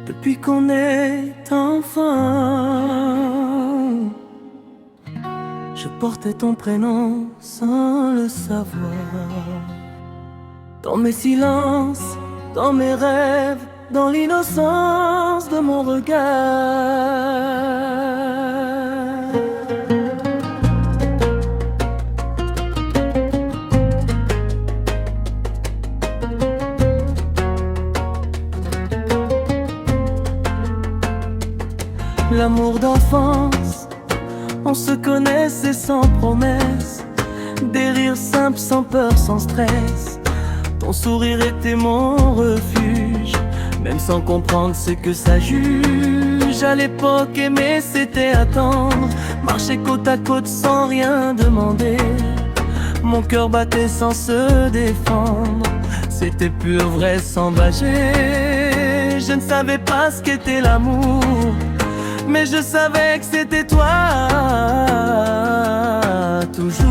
Depuis qu'on est enfant, je portais ton prénom sans le savoir. Dans mes silences, dans mes rêves, dans l'innocence de mon regard. L'amour d'enfance, on se connaissait sans promesse, des rires simples sans peur, sans stress. Ton sourire était mon refuge, même sans comprendre ce que ça juge. À l'époque, aimer c'était attendre, marcher côte à côte sans rien demander. Mon cœur battait sans se défendre, c'était pur, vrai, sans bâger. Je ne savais pas ce qu'était l'amour, mais je savais que c'était toi, toujours.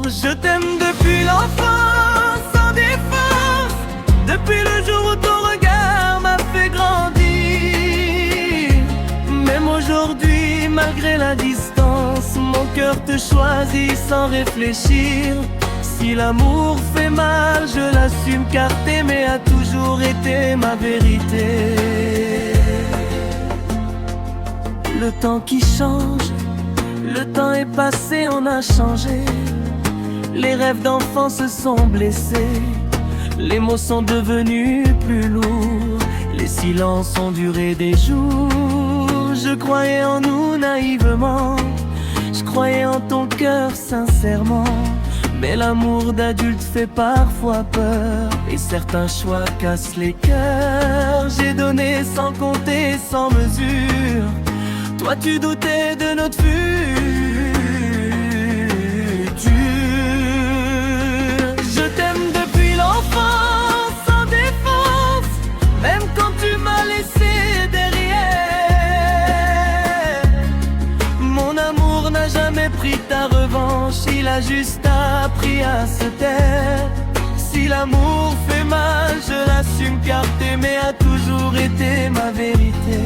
Je t'aime depuis l'enfance, sans défense, depuis le jour où ton regard m'a fait grandir. Même aujourd'hui, malgré la distance, mon cœur te choisit sans réfléchir. Si l'amour fait mal, je l'assume, car t'aimer a toujours été ma vérité. Le temps qui change, le temps est passé, on a changé. Les rêves d'enfants se sont blessés, les mots sont devenus plus lourds, les silences ont duré des jours. Je croyais en nous naïvement, je croyais en ton cœur sincèrement. Mais l'amour d'adulte fait parfois peur, et certains choix cassent les cœurs. J'ai donné sans compter, sans mesure. Toi tu doutais de notre futur. Je t'aime depuis l'enfance, sans défense, même quand tu m'as laissé derrière. Mon amour n'a jamais pris ta revanche, il a juste appris à se taire. Si l'amour fait mal, je l'assume, car t'aimer a toujours été ma vérité.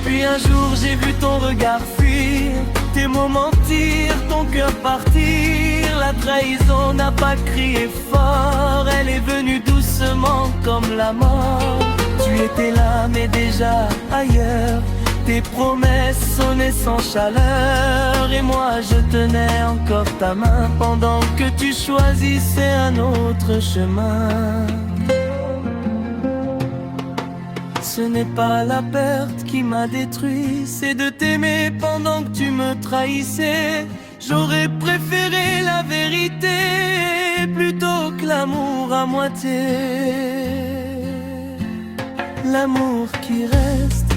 Puis un jour j'ai vu ton regard fuir, tes mots mentir, ton cœur partir. La trahison n'a pas crié fort, elle est venue doucement comme la mort. Tu étais là mais déjà ailleurs, tes promesses sonnaient sans chaleur. Et moi je tenais encore ta main pendant que tu choisissais un autre chemin. Ce n'est pas la perte qui m'a détruit, c'est de t'aimer pendant que tu me trahissais. J'aurais préféré la vérité plutôt que l'amour à moitié. L'amour qui reste,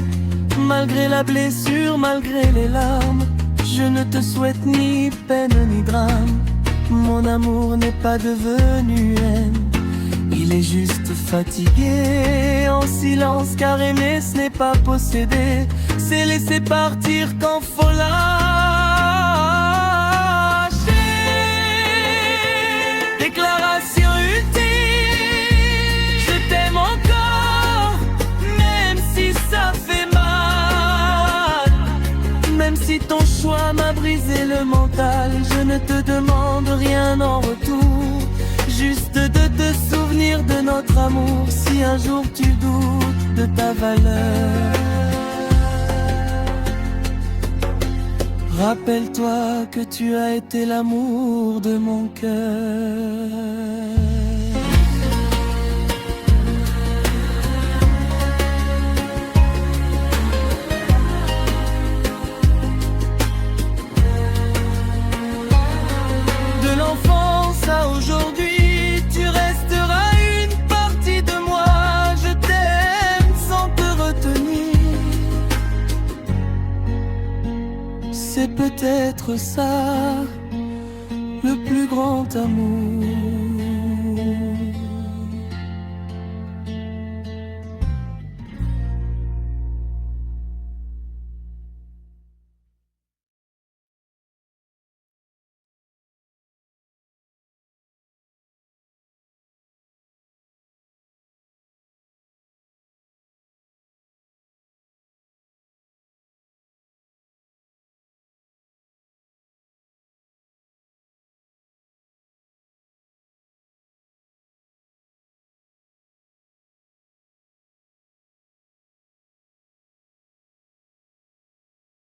malgré la blessure, malgré les larmes. Je ne te souhaite ni peine ni drame. Mon amour n'est pas devenu haine, il est juste fatigué, en silence, car aimer ce n'est pas posséder, c'est laisser partir quand faut lâcher. Déclaration ultime, je t'aime encore, même si ça fait mal. Même si ton choix m'a brisé le mental, je ne te demande rien en retour, juste de te souvenir de notre amour. Si un jour tu doutes de ta valeur, rappelle-toi que tu as été l'amour de mon cœur. De l'enfance à aujourd'hui, tu resteras une partie de moi. Je t'aime sans te retenir. C'est peut-être ça, le plus grand amour.